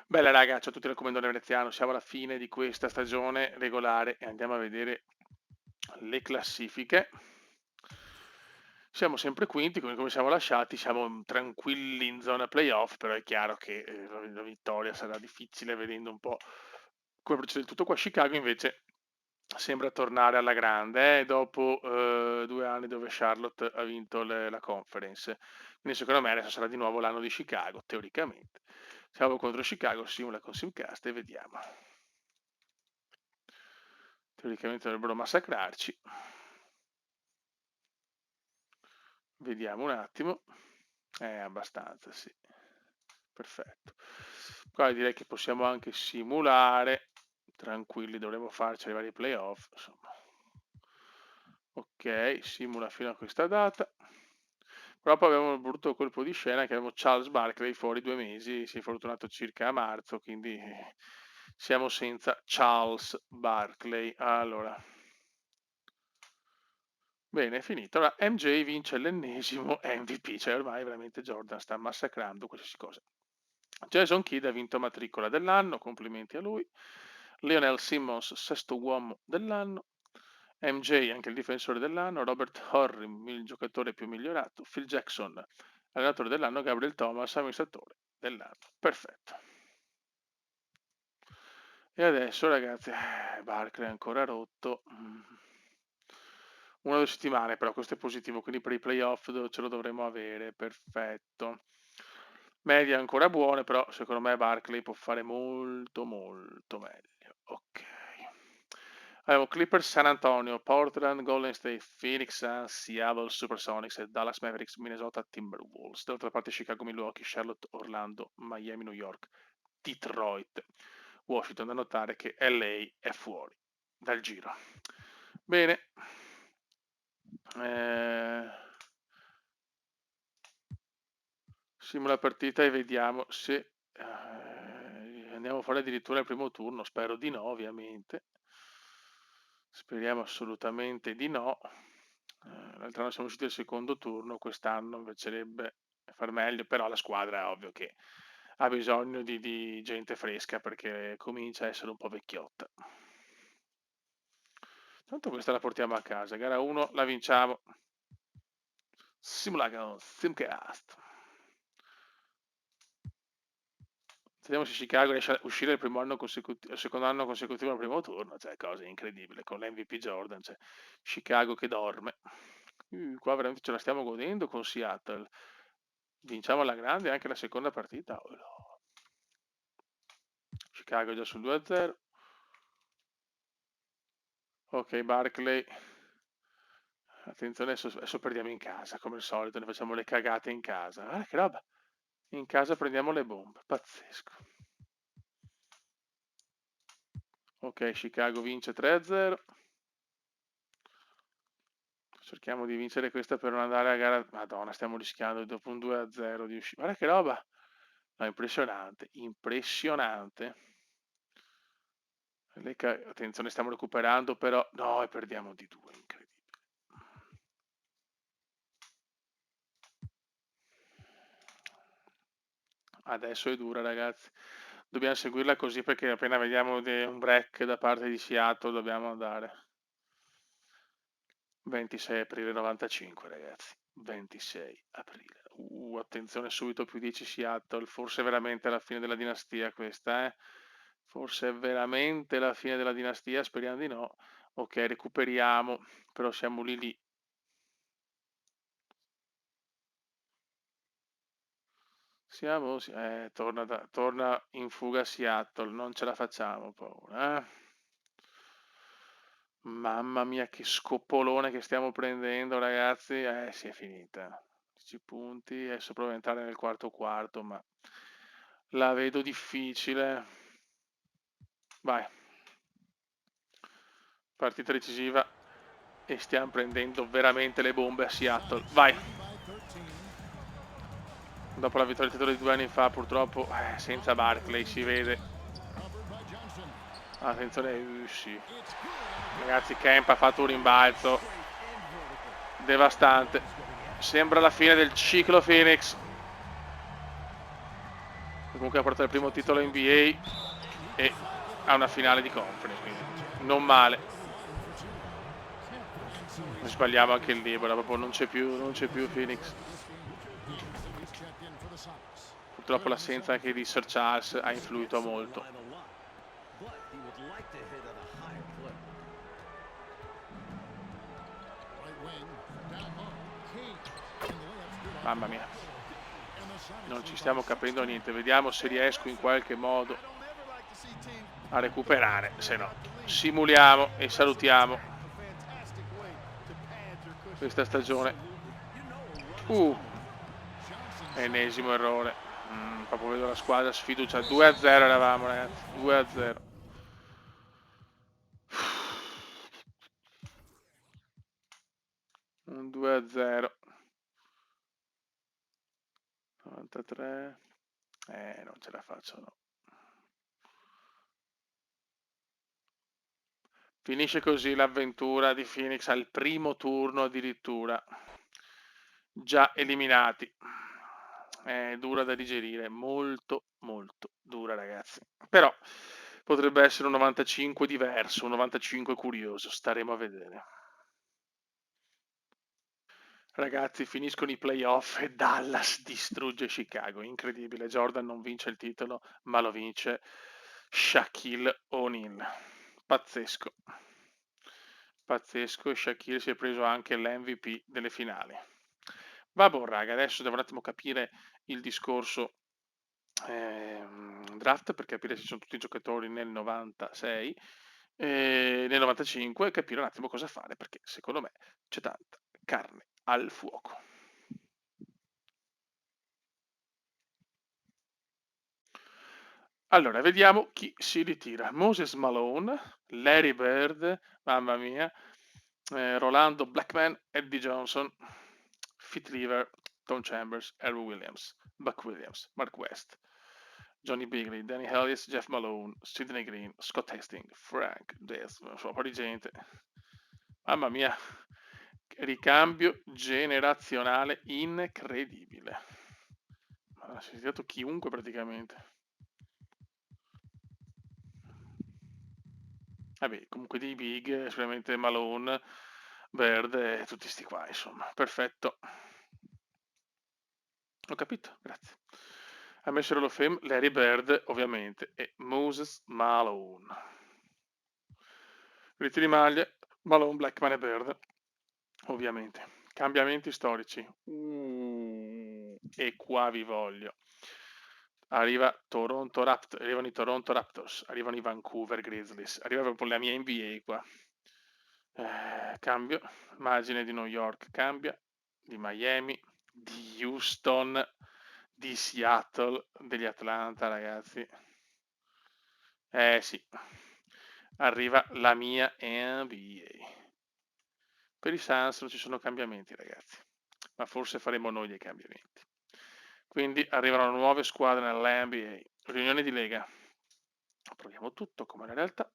Bella raga, ciao a tutti dal Commendatore Veneziano, siamo alla fine di questa stagione regolare e andiamo a vedere le classifiche. Siamo sempre quinti, come siamo lasciati, siamo tranquilli in zona playoff, però è chiaro che la vittoria sarà difficile vedendo un po' come procede il tutto qua. Chicago invece sembra tornare alla grande, dopo 2 anni dove Charlotte ha vinto la conference. Quindi secondo me adesso sarà di nuovo l'anno di Chicago, teoricamente. Siamo contro Chicago, simula con Simcast e vediamo. Teoricamente dovrebbero massacrarci. Vediamo un attimo. Abbastanza, sì. Perfetto. Qua direi che possiamo anche simulare. Tranquilli, dovremo farci arrivare ai playoff. Insomma. Ok, simula fino a questa data. Però poi abbiamo un brutto colpo di scena che abbiamo Charles Barkley fuori 2 mesi, si è fortunato circa a marzo, quindi siamo senza Charles Barkley. Allora, bene, è finito. Allora, MJ vince l'ennesimo MVP, cioè ormai veramente Jordan sta massacrando qualsiasi cosa. Jason Kidd ha vinto matricola dell'anno, complimenti a lui. Lionel Simmons, sesto uomo dell'anno. MJ, anche il difensore dell'anno. Robert Horry, il giocatore più migliorato. Phil Jackson, allenatore dell'anno. Gabriel Thomas, amministratore dell'anno. Perfetto. E adesso, ragazzi, Barkley è ancora rotto. 1 o 2 settimane, però questo è positivo, quindi per i playoff ce lo dovremo avere. Perfetto. Medie ancora buone, però secondo me Barkley può fare molto molto meglio. Ok. Abbiamo Clippers San Antonio, Portland, Golden State, Phoenix Suns, Seattle Supersonics e Dallas Mavericks, Minnesota Timberwolves. Dall'altra parte Chicago, Milwaukee, Charlotte, Orlando, Miami, New York, Detroit, Washington. Da notare che LA è fuori dal giro. Bene. Simula partita e vediamo se andiamo a fare addirittura il primo turno. Spero di no, ovviamente. Speriamo assolutamente di no. L'altro anno siamo usciti al secondo turno, quest'anno mi piacerebbe far meglio, però la squadra è ovvio che ha bisogno di gente fresca perché comincia a essere un po' vecchiotta. Tanto questa la portiamo a casa. Gara 1 la vinciamo. Simulacro Simcast. Vediamo se Chicago riesce a uscire il secondo anno consecutivo al primo turno, cioè cosa incredibile, con l'MVP Jordan, cioè Chicago che dorme. Qua veramente ce la stiamo godendo con Seattle. Vinciamo alla grande anche la seconda partita. Oh no. Chicago già sul 2-0. Ok, Barkley. Attenzione, adesso perdiamo in casa, come al solito, ne facciamo le cagate in casa. Ah, che roba! In casa prendiamo le bombe, pazzesco. Ok, Chicago vince 3-0. Cerchiamo di vincere questa per non andare a gara. Madonna, stiamo rischiando dopo un 2-0 di uscire. Guarda che roba! No, impressionante, impressionante. Attenzione, stiamo recuperando, però no, e perdiamo di 2, incredibile. Adesso è dura, ragazzi. Dobbiamo seguirla così perché appena vediamo un break da parte di Seattle dobbiamo andare. 26 aprile 95, ragazzi. 26 aprile. Attenzione, subito più 10 Seattle. Forse è veramente la fine della dinastia questa, eh? Forse è veramente la fine della dinastia, speriamo di no. Ok, recuperiamo, però siamo lì lì. Torna in fuga Seattle, non ce la facciamo, paura. Mamma mia, che scopolone che stiamo prendendo, ragazzi. Si è finita. 10 punti, adesso provo a entrare nel quarto quarto, ma la vedo difficile. Vai. Partita decisiva e stiamo prendendo veramente le bombe a Seattle. Vai. Dopo la vittoria del titolo di 2 anni fa, purtroppo, senza Barkley si vede. Attenzione, sì. Ragazzi, Kemp ha fatto un rimbalzo devastante. Sembra la fine del ciclo Phoenix. Comunque ha portato il primo titolo NBA e ha una finale di conference, quindi non male. Sbagliamo anche il libero, proprio non c'è più Phoenix. Purtroppo l'assenza anche di Sir Charles ha influito molto. Mamma mia, non ci stiamo capendo niente. Vediamo se riesco in qualche modo a recuperare, se no simuliamo e salutiamo questa stagione. Ennesimo errore. Proprio vedo la squadra sfiducia. 2-0 eravamo, ragazzi, 2-0. 2-0. 93. Non ce la faccio, no. Finisce così l'avventura di Phoenix al primo turno addirittura. Già eliminati. È dura da digerire, molto molto dura, ragazzi. Però potrebbe essere un 95 diverso, un 95 curioso, staremo a vedere. Ragazzi, finiscono i playoff e Dallas distrugge Chicago. Incredibile, Jordan non vince il titolo, ma lo vince Shaquille O'Neal. Pazzesco. Pazzesco, e Shaquille si è preso anche l'MVP delle finali. Vabbè, raga, adesso devo un attimo capire il discorso draft per capire se sono tutti giocatori nel 96 nel 95 e capire un attimo cosa fare perché secondo me c'è tanta carne al fuoco. Allora, vediamo chi si ritira. Moses Malone, Larry Bird, mamma mia, Rolando Blackman, Eddie Johnson, Fit Lever, Tom Chambers, Errol Williams, Buck Williams, Mark West, Johnny Bigley, Danny Ellis, Jeff Malone, Sidney Green, Scott Hastings, Frank Death, insomma, un po' di gente. Mamma mia, ricambio generazionale incredibile. Ma si è ritirato chiunque praticamente. Vabbè, comunque dei big, sicuramente Malone, Bird e tutti sti qua, insomma. Perfetto. Ho capito, grazie. Ha messo Hall of Fame Larry Bird, ovviamente, e Moses Malone. Riti di maglie, Malone, Blackman e Bird, ovviamente. Cambiamenti storici. E qua vi voglio. Arrivano i Toronto Raptors, arrivano i Vancouver Grizzlies, arriva proprio la mia NBA qua. Cambio, immagine di New York cambia, di Miami, di Houston, di Seattle, degli Atlanta, ragazzi. Sì, arriva la mia NBA. Per i Suns non ci sono cambiamenti, ragazzi, ma forse faremo noi dei cambiamenti. Quindi arrivano nuove squadre nella NBA. Riunione di Lega. Proviamo tutto come la realtà.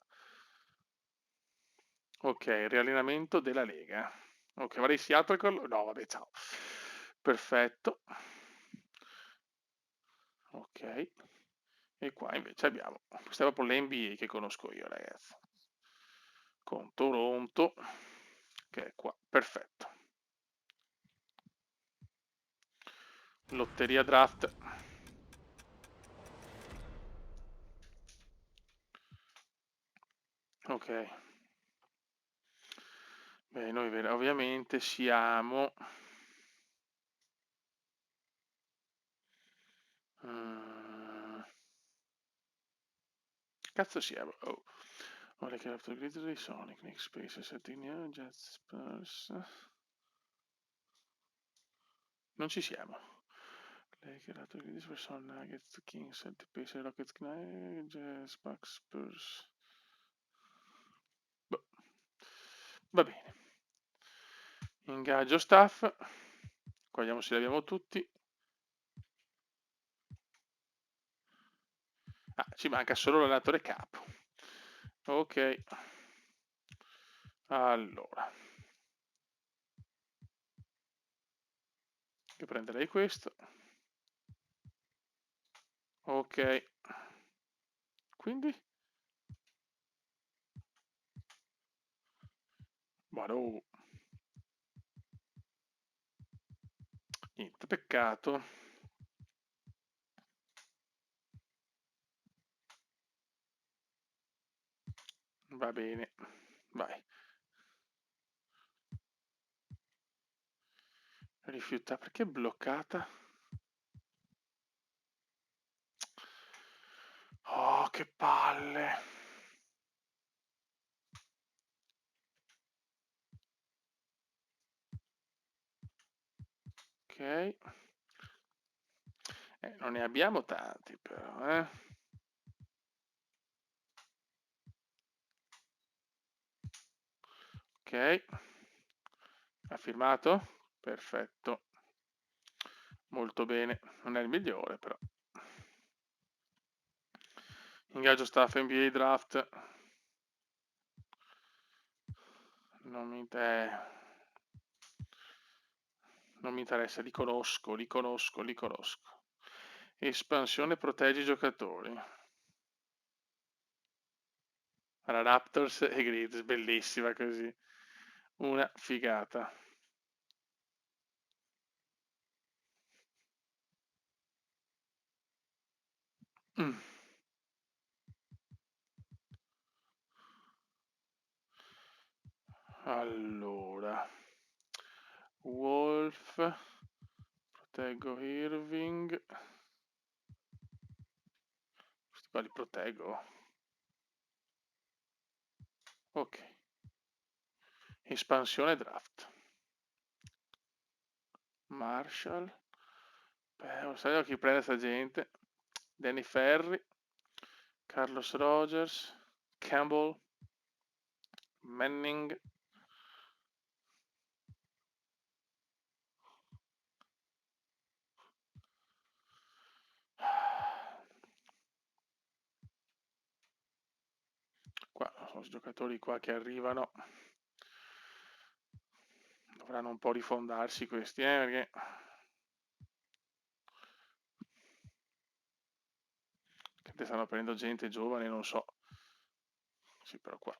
Ok, riallenamento della Lega. Ok, vorrei Seattle no, vabbè, ciao. Perfetto. Ok. E qua invece abbiamo, questa è proprio l'NBA che conosco io, ragazzi. Con Toronto, che è qua. Perfetto. Lotteria draft. Ok. Beh, noi ovviamente siamo... Cazzo siamo? Oh. Ora che Raptor Grizzly, Sonic, Nick Space, Setting Jets, Spurs... Non ci siamo. Lakers, Raptor Grizzly, Sonic, Nuggets, Kings, Celtics, Pacers, Rockets, Jazz, Bucks, Spurs... Boh. Va bene. Ingaggio staff. Qua vediamo se li abbiamo tutti. Ah, ci manca solo l'allenatore capo. Ok. Allora. Io prenderei questo. Ok. Quindi? Vado. Niente, peccato. Va bene. Vai. Rifiuta. Perché è bloccata? Oh, che palle. Ok. Non ne abbiamo tanti però, eh. Ok. Ha firmato? Perfetto. Molto bene. Non è il migliore però. Ingaggio staff NBA draft. Non mi, non mi interessa, li conosco. Espansione protegge i giocatori. Alla Raptors e Grizzlies, bellissima così. Una figata. Mm. Allora, Wolf, proteggo Irving. Questi qua li proteggo. Ok. Espansione draft. Marshall. Beh, non sai chi prende sta gente. Danny Ferry. Carlos Rogers. Campbell. Manning. Qua sono i giocatori qua che arrivano. Dovranno un po' rifondarsi questi, perché stanno prendendo gente giovane, non so. Sì, però qua.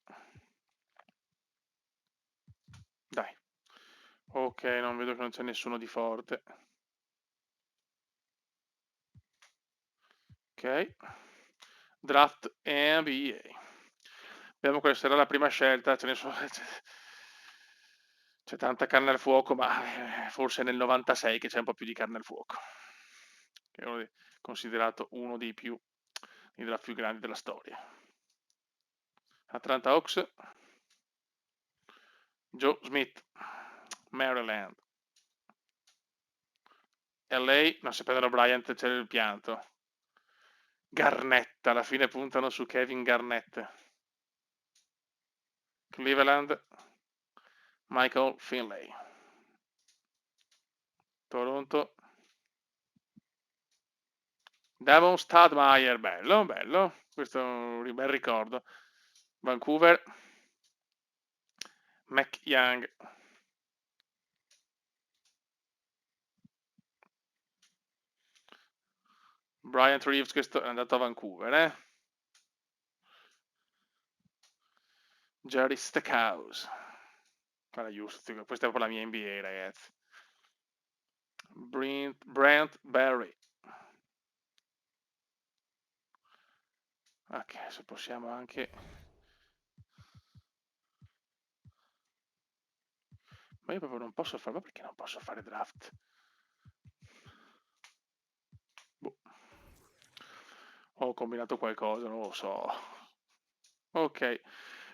Dai. Ok, non vedo che non c'è nessuno di forte. Ok. Draft NBA. Vediamo quale sarà la prima scelta. Ce ne sono... C'è tanta carne al fuoco, ma forse nel 96 che c'è un po' più di carne al fuoco. Che è considerato uno dei draft più grandi della storia. Atlanta Hawks. Joe Smith, Maryland. LA, non si prendono Bryant, c'è il pianto. Garnett, alla fine puntano su Kevin Garnett. Cleveland, Michael Finlay. Toronto, Devon Stadmeyer, bello, bello, questo è un bel ricordo. Vancouver, McYoung. Bryant Reeves, questo è andato a Vancouver, Jerry Stackhouse. Guarda, giusto, questa è per la mia NBA, ragazzi. Brent Barry. Ok, se possiamo anche... Ma io proprio non posso fare... Ma perché non posso fare draft? Boh. Ho combinato qualcosa, non lo so. Ok,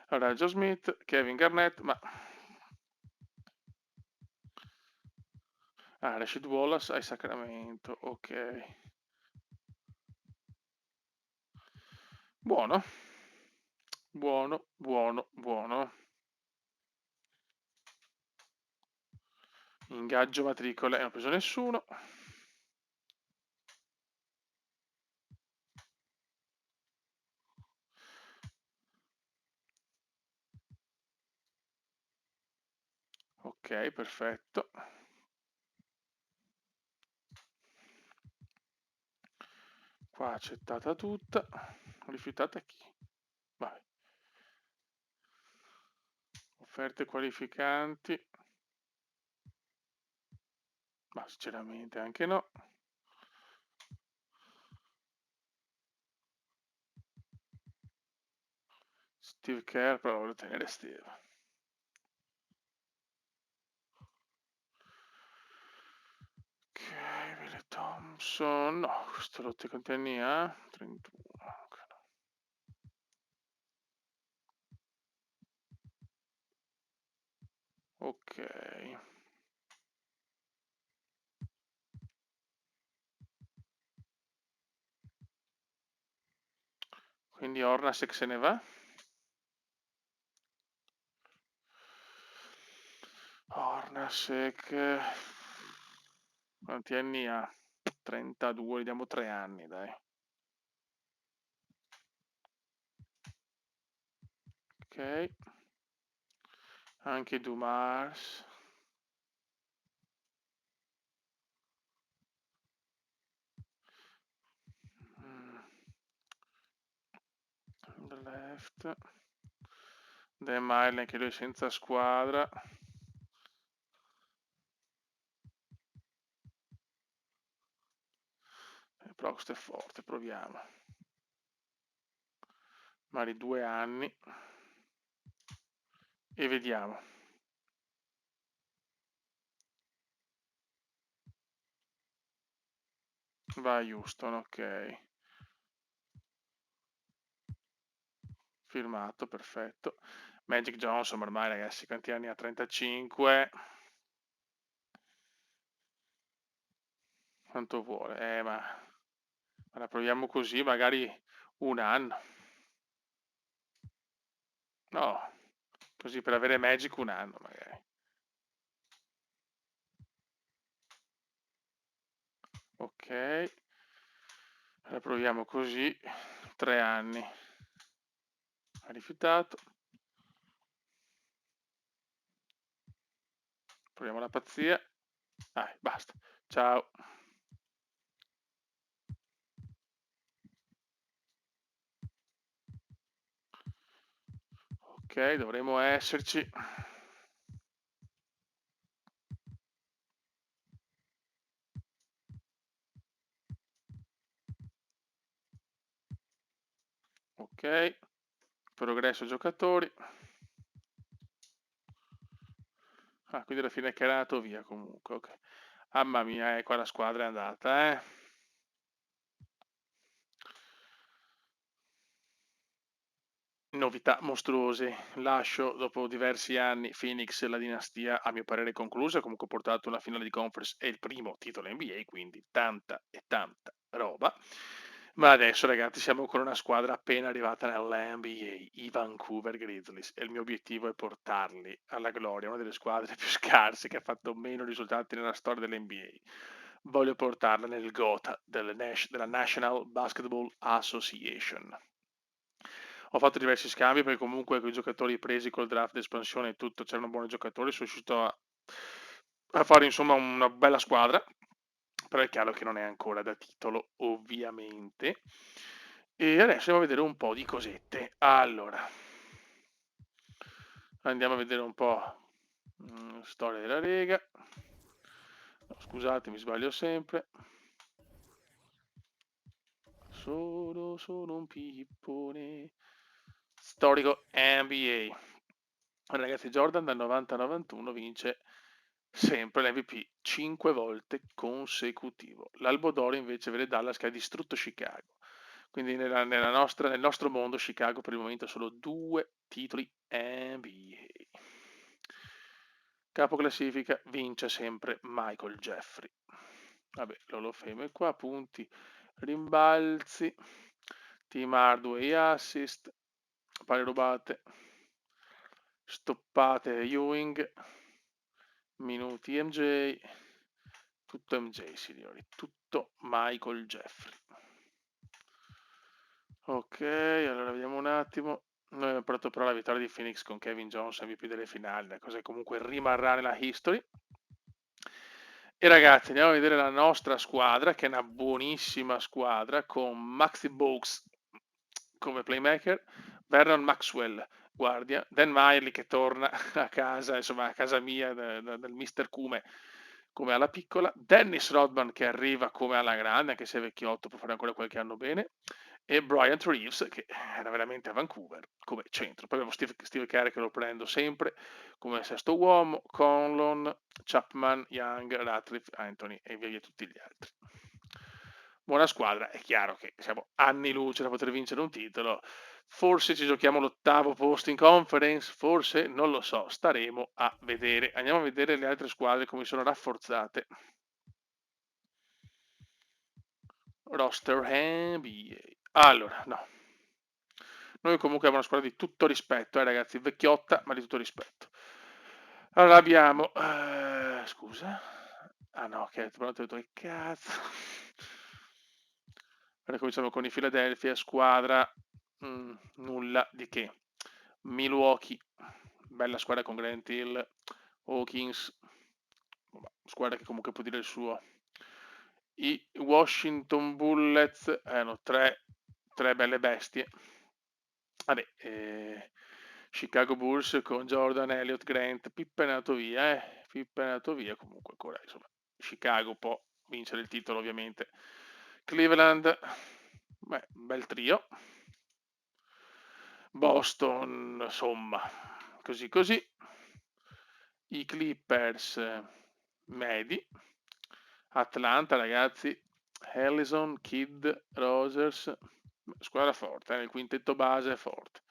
allora Joe Smith, Kevin Garnett, ma... Ah, Rashid Wallace ai Sacramento, ok. Buono. Buono, buono, buono. Ingaggio matricole, non ho preso nessuno. Ok, perfetto. Qua accettata tutta. Rifiutata chi? Vai. Offerte qualificanti. Ma sinceramente anche no. Steve Kerr, però voglio tenere Steve. Ok, Billy Thompson. No, questo lo te quanti anni ha? 31. Ok. Quindi Hornacek se ne va. Hornacek. Quanti anni ha? 32, gli diamo 3 anni, dai. Ok. Anche Dumars. The left. De Miley, anche lui senza squadra. Però questo è forte, proviamo. Magari 2 anni. E vediamo. Va a Houston, ok. Firmato, perfetto. Magic Johnson, ormai ragazzi, quanti anni ha? 35. Quanto vuole? Ma la proviamo così, magari 1 anno. No, così per avere Magic 1 anno magari. Ok. La proviamo così, 3 anni. Ha rifiutato. Proviamo la pazzia. Dai, basta. Ciao. Ok, dovremo esserci. Ok, progresso giocatori. Ah, quindi alla fine è calato via comunque. Ok. Mamma mia, qua la squadra è andata, eh. Novità mostruose. Lascio dopo diversi anni Phoenix, la dinastia a mio parere conclusa, comunque ho portato una finale di conference e il primo titolo NBA, quindi tanta e tanta roba. Ma adesso ragazzi siamo con una squadra appena arrivata nell'NBA, i Vancouver Grizzlies, e il mio obiettivo è portarli alla gloria, una delle squadre più scarse che ha fatto meno risultati nella storia dell'NBA. Voglio portarla nel GOAT della National Basketball Association. Ho fatto diversi scambi perché comunque con i giocatori presi col draft d'espansione e tutto c'erano buoni giocatori, sono riuscito a fare insomma una bella squadra, però è chiaro che non è ancora da titolo ovviamente. E adesso andiamo a vedere un po' di cosette. Allora, andiamo a vedere un po' storia della Lega. No, scusate, mi sbaglio sempre. Sono un pippone. Storico NBA. Ragazzi, Jordan dal 90-91 vince sempre l'MVP 5 volte consecutivo. L'Albo d'Oro invece vede Dallas che ha distrutto Chicago. Quindi nel nostro mondo Chicago per il momento ha solo 2 titoli NBA. Capo classifica vince sempre Michael Jeffrey. Vabbè, l'Hall of Fame è qua, punti, rimbalzi, team Hardway assist, pari rubate, stoppate Ewing, minuti MJ, tutto MJ signori, tutto Michael Jeffrey. Ok, allora vediamo un attimo. Noi abbiamo portato però la vittoria di Phoenix con Kevin Jones MVP delle finali, la cosa che comunque rimarrà nella history. E ragazzi, andiamo a vedere la nostra squadra, che è una buonissima squadra, con Maxi Bogues come playmaker, Vernon Maxwell, guardia, Dan Miley che torna a casa, insomma a casa mia dal Mister Cume come alla piccola, Dennis Rodman che arriva come alla grande, anche se è vecchiotto, può fare ancora qualche anno bene, e Bryant Reeves che era veramente a Vancouver come centro. Poi abbiamo Steve Kerr che lo prendo sempre come sesto uomo, Conlon, Chapman, Young, Ratcliffe, Anthony e via via tutti gli altri. Buona squadra, è chiaro che siamo anni luce da poter vincere un titolo, forse ci giochiamo l'8º posto in conference, forse non lo so, staremo a vedere. Andiamo a vedere le altre squadre come sono rafforzate. Roster NBA. Allora, no. Noi comunque abbiamo una squadra di tutto rispetto, ragazzi, vecchiotta, ma di tutto rispetto. Allora abbiamo... scusa. Ah no, ok, ho detto che cazzo. Allora cominciamo con i Philadelphia, squadra... nulla di che. Milwaukee, bella squadra con Grant Hill, Hawkins, squadra che comunque può dire il suo. I Washington Bullets erano tre belle bestie. Vabbè, Chicago Bulls con Jordan, Elliott, Grant, Pippen è andato via, Pippen è andato via, comunque ancora, insomma, Chicago può vincere il titolo ovviamente. Cleveland, beh, un bel trio. Boston, insomma, così così. I Clippers, medi. Atlanta, ragazzi, Allison, Kidd, Rogers, squadra forte, nel quintetto base è forte.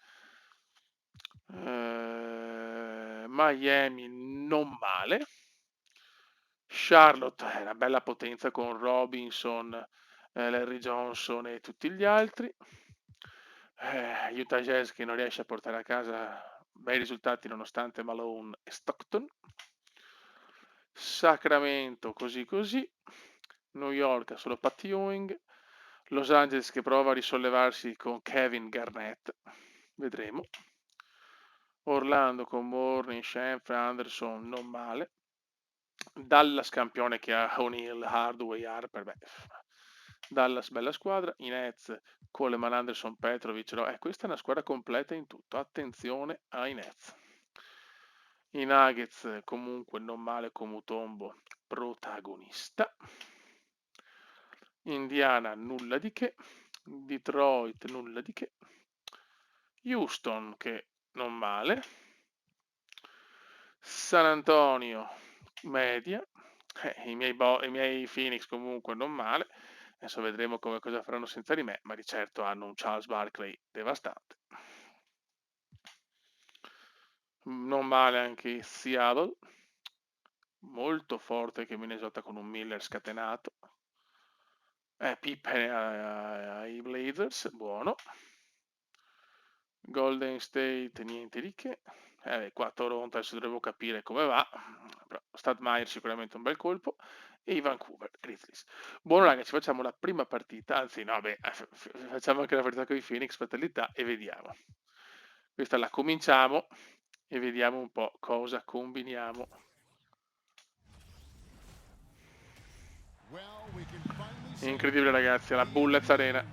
Miami non male. Charlotte è una bella potenza con Robinson, Larry Johnson e tutti gli altri. Utah Jazz che non riesce a portare a casa bei risultati nonostante Malone e Stockton. Sacramento così così. New York ha solo Pat Ewing. Los Angeles che prova a risollevarsi con Kevin Garnett. Vedremo. Orlando con Mourning, Shemp, Anderson non male. Dallas campione che ha O'Neal, Hardaway, Harper, beh, Dallas bella squadra. I Nets, Coleman, Anderson, Petrovic, no, questa è una squadra completa in tutto, attenzione ai Nets. I Nuggets comunque non male con Mutombo, protagonista. Indiana nulla di che, Detroit nulla di che, Houston che non male, San Antonio media, i miei Phoenix comunque non male, adesso vedremo cosa faranno senza di me, ma di certo hanno un Charles Barkley devastante. Non male anche Seattle, molto forte che Minnesota con un Miller scatenato. Pippen ai Blazers, buono. Golden State, niente di che. Qua Toronto adesso dovremmo capire come va. Però Stadmeyer sicuramente un bel colpo. E i Vancouver Grizzlies. Buono ragazzi, facciamo la prima partita, anzi no, beh, facciamo anche la partita con i Phoenix Fatalità e vediamo. Questa la cominciamo e vediamo un po' cosa combiniamo. Incredibile ragazzi, la Bullets Arena.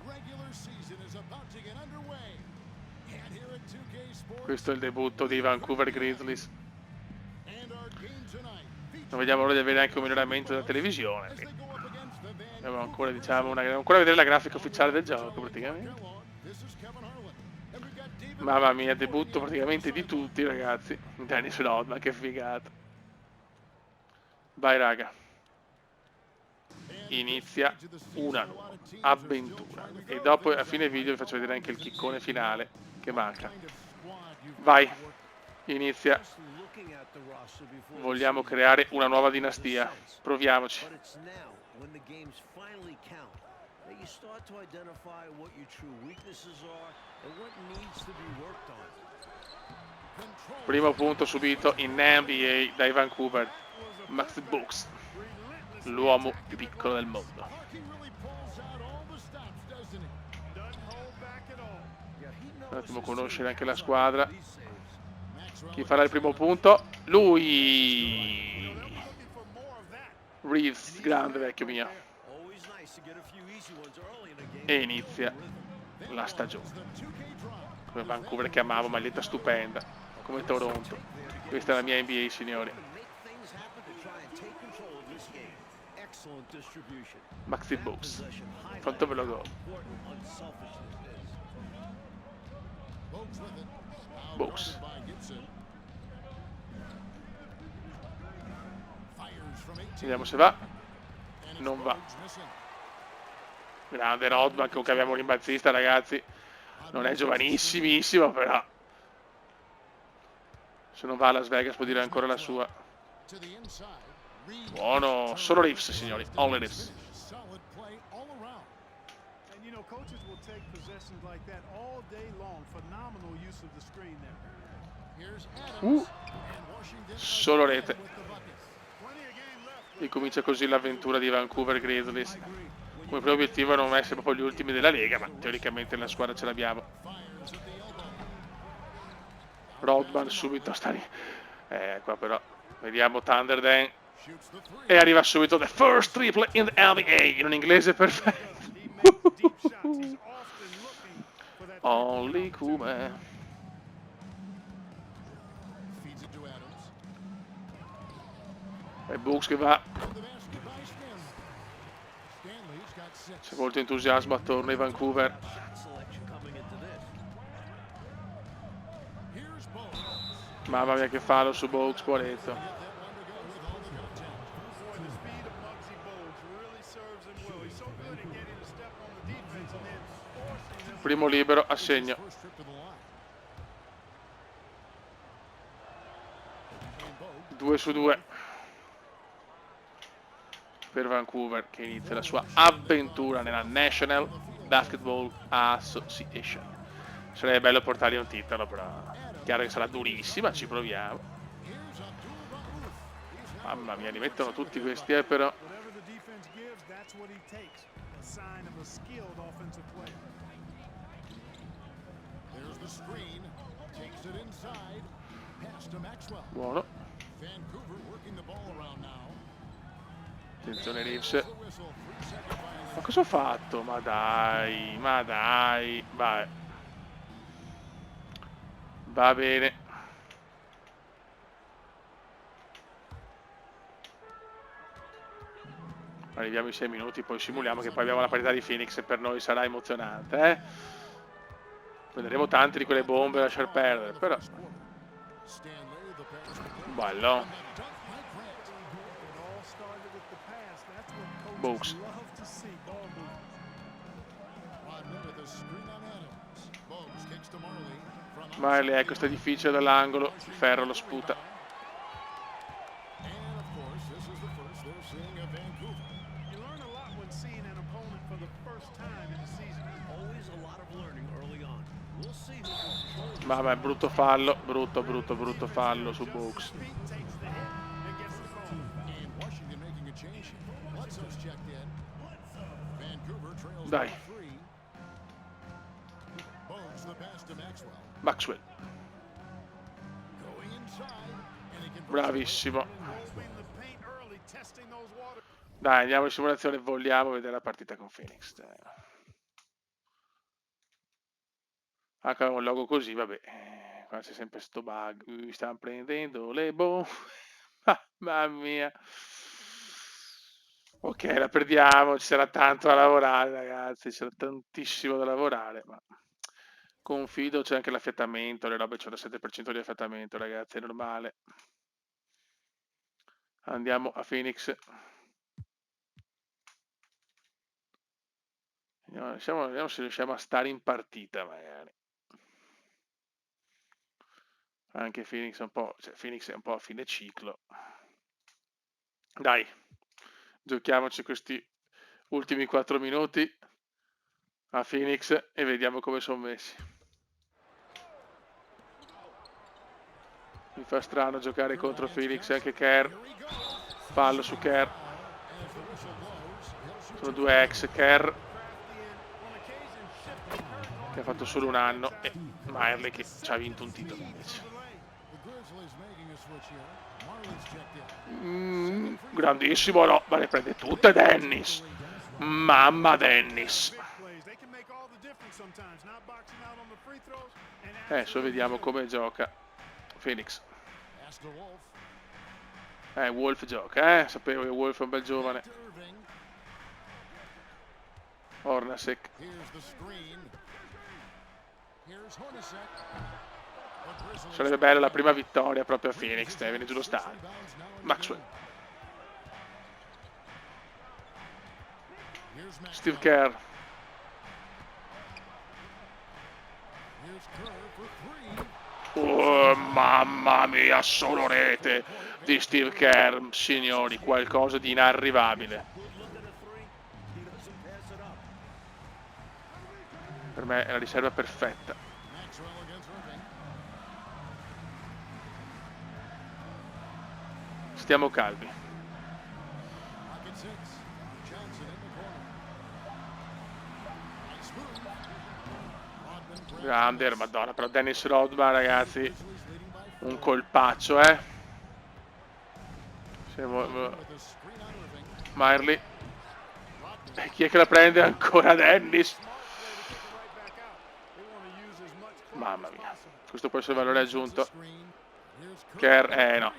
Questo è il debutto dei Vancouver Grizzlies. Non vediamo l'ora di avere anche un miglioramento della televisione. Dobbiamo ancora, diciamo, ancora vedere la grafica ufficiale del gioco praticamente. Mamma mia, debutto praticamente di tutti ragazzi. Dennis Rodman, che figata. Vai raga. Inizia una nuova avventura. E dopo a fine video vi faccio vedere anche il chiccone finale che manca. Vai. Inizia. Vogliamo creare una nuova dinastia. Proviamoci. Primo punto subito in NBA dai Vancouver. Max Bogues, l'uomo più piccolo del mondo. Un attimo conoscere anche la squadra. Chi farà il primo punto? Lui! Reeves, grande vecchio mio. E inizia la stagione. Come Vancouver che amavo, maglietta stupenda. Come Toronto. Questa è la mia NBA, signori. Maxi Box. Quanto ve lo go. Box. Vediamo se va. Non va. Grande Rodman, comunque abbiamo un rimbalzista, ragazzi. Non è giovanissimissimo, però se non va a Las Vegas può dire ancora la sua. Buono. Solo Reeves, signori. Only Reeves. Solo rete. E comincia così l'avventura di Vancouver Grizzlies. Come primo obiettivo non essere proprio gli ultimi della Lega, ma teoricamente la squadra ce l'abbiamo. Rodman subito sta lì. Qua però vediamo Thunderdome. E arriva subito the first triple in the NBA in un inglese perfetto. Only come. E Brooks che va. C'è molto entusiasmo attorno ai Vancouver. Mamma mia che fallo su Brooks, poveretto. Primo libero a segno. Due su due per Vancouver che inizia la sua avventura nella National Basketball Association. Sarebbe bello portargli un titolo, però chiaro che sarà durissima, ci proviamo. Mamma mia, li mettono tutti questi, però. Buono. Attenzione Reeves. Ma cosa ho fatto? Ma dai, vai. Va bene. Arriviamo ai 6 minuti, poi simuliamo che poi abbiamo la parità di Phoenix e per noi sarà emozionante, eh? Prenderemo tante di quelle bombe da lasciar perdere, però. Bello. Box. Marley, ecco, sta difficile dall'angolo. Il ferro lo sputa. Vabbè, brutto fallo, brutto fallo su Box. Dai. Maxwell. Bravissimo. Dai, andiamo in simulazione, vogliamo vedere la partita con Phoenix. Anche un logo così, vabbè. Qua c'è sempre sto bug. Stanno prendendo le bombe. Mamma mia. Ok, la perdiamo, ci sarà tanto da lavorare, ragazzi, c'era tantissimo da lavorare, ma confido, c'è anche l'affiatamento, le robe c'è il 7% di affiatamento, ragazzi, è normale. Andiamo a Phoenix. Vediamo se riusciamo a stare in partita, magari. Anche Phoenix è un po', cioè Phoenix è un po' a fine ciclo. Dai, giochiamoci questi ultimi 4 minuti a Phoenix e vediamo come sono messi. Mi fa strano giocare contro Phoenix, anche Kerr. Fallo su Kerr. Sono due ex Kerr che ha fatto solo un anno e Marley che ci ha vinto un titolo invece. Grandissimo, no, ma le prende tutte Dennis. Mamma Dennis. Adesso vediamo come gioca Phoenix. Wolf gioca, sapevo che Wolf è un bel giovane. Hornacek. Sarebbe bella la prima vittoria proprio a Phoenix, viene giù lo stadio. Maxwell. Steve Kerr. Oh, mamma mia, solo rete di Steve Kerr, signori, qualcosa di inarrivabile. Per me è la riserva perfetta. Stiamo calmi. Grande, madonna, però Dennis Rodman, ragazzi, un colpaccio, Marley. Chi è che la prende ancora? Dennis. Mamma mia, questo può essere valore aggiunto. Kerr, no.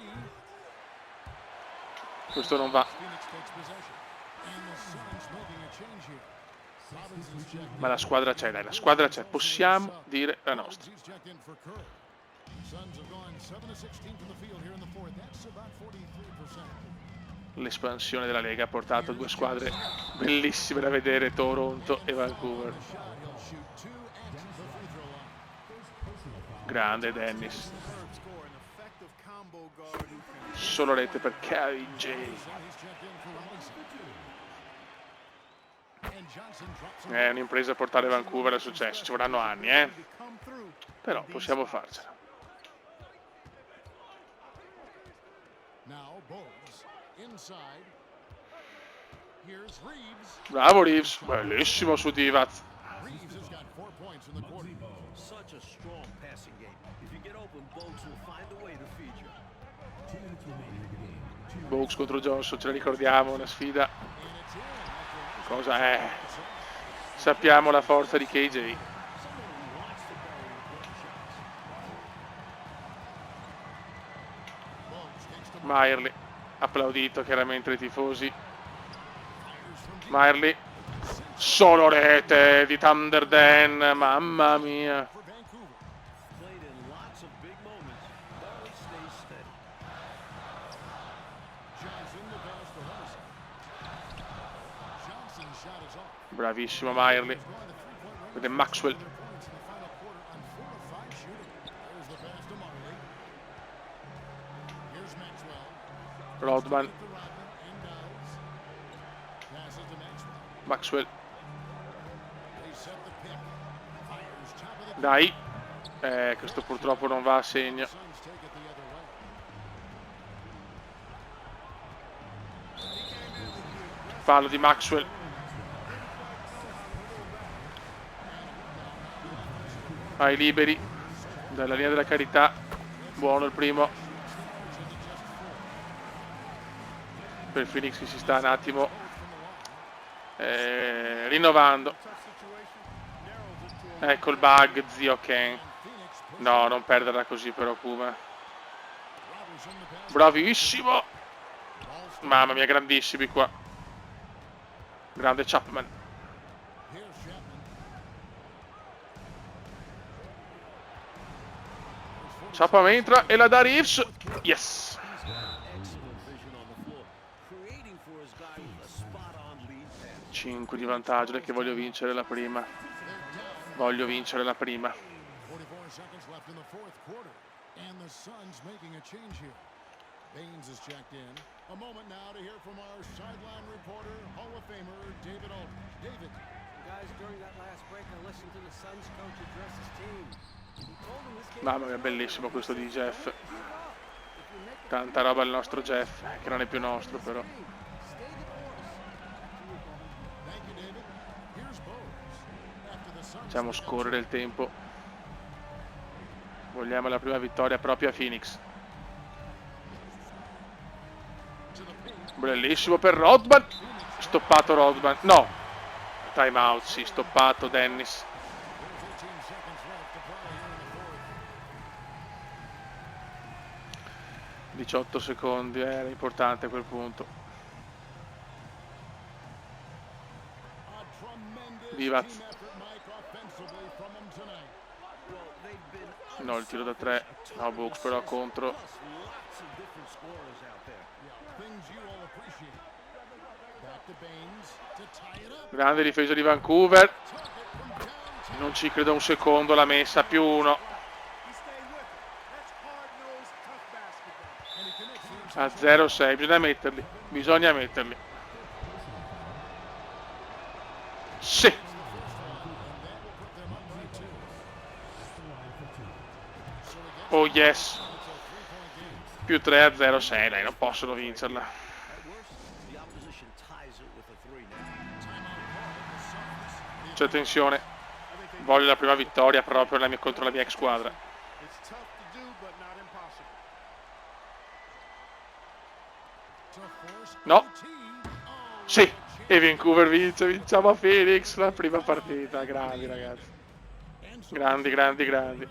Questo non va. Ma la squadra c'è, dai, la squadra c'è. Possiamo dire la nostra. L'espansione della Lega ha portato due squadre bellissime da vedere, Toronto e Vancouver. Grande Dennis. Solo rete per Kevin J. È un'impresa portare Vancouver al successo, ci vorranno anni, però possiamo farcela. Bravo Reeves, bellissimo su Divac. Box contro Johnson, ce la ricordiamo, una sfida. Cosa è? Sappiamo la forza di KJ. Majerle, applaudito chiaramente dai tifosi. Majerle, solo rete di Thunder Dan, mamma mia. Bravissimo Majerle. Vede Maxwell. Rodman. Maxwell. Dai. Questo purtroppo non va a segno. Fallo di Maxwell. Ai liberi dalla linea della carità. Buono il primo per Phoenix, che si sta un attimo rinnovando. Ecco il bug, zio Ken. No, non perderla così però Kuma. Bravissimo. Mamma mia, grandissimi qua. Grande Chapman. Chapman entra e la dà Reeves. Yes. 5 di vantaggio, perché voglio vincere la prima. Voglio vincere la prima. Baines is checked in. A moment now to hear from our sideline reporter, Hall of Famer David Aldridge. David. Guys, during that last break, I listened to the Suns coach address his team. Mamma mia, bellissimo questo di Jeff. Tanta roba al nostro Jeff, che non è più nostro però. Facciamo scorrere il tempo. Vogliamo la prima vittoria proprio a Phoenix. Bellissimo per Rodman. Stoppato Rodman. No. Time out, sì, stoppato Dennis. ...18 secondi, era importante a quel punto. Divac. No, il tiro da 3. No, Brooks però contro. Grande difesa di Vancouver. Non ci credo un secondo, l'ha messa più 1. A 0-6, bisogna metterli. Sì. Oh yes. Più 3 a 0-6, dai, non possono vincerla. C'è tensione. Voglio la prima vittoria proprio contro la mia ex squadra. No. Sì. E Vancouver vince, vinciamo a Phoenix la prima partita. Grandi ragazzi. Grandi, grandi, grandi.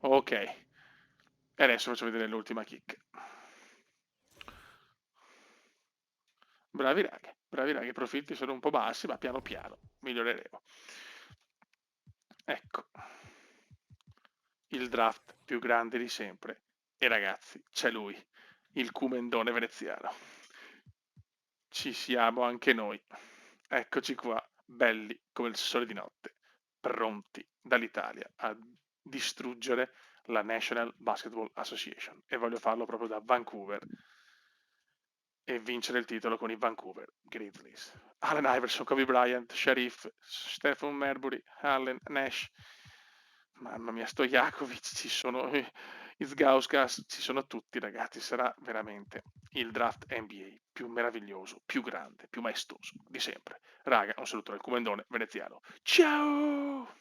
Ok. E adesso faccio vedere l'ultima kick. Bravi raga, i profitti sono un po' bassi, ma piano piano miglioreremo. Ecco, il draft più grande di sempre. E ragazzi, c'è lui, il Cumendone veneziano. Ci siamo anche noi. Eccoci qua, belli come il sole di notte, pronti dall'Italia a distruggere la National Basketball Association. E voglio farlo proprio da Vancouver e vincere il titolo con i Vancouver Grizzlies. Allen Iverson, Kobe Bryant, Sharif, Stephen Marbury, Allen, Nash, mamma mia, Stojakovic, ci sono Izgauskas, ci sono tutti ragazzi, sarà veramente il draft NBA più meraviglioso, più grande, più maestoso di sempre. Raga, un saluto dal Cumendone veneziano. Ciao!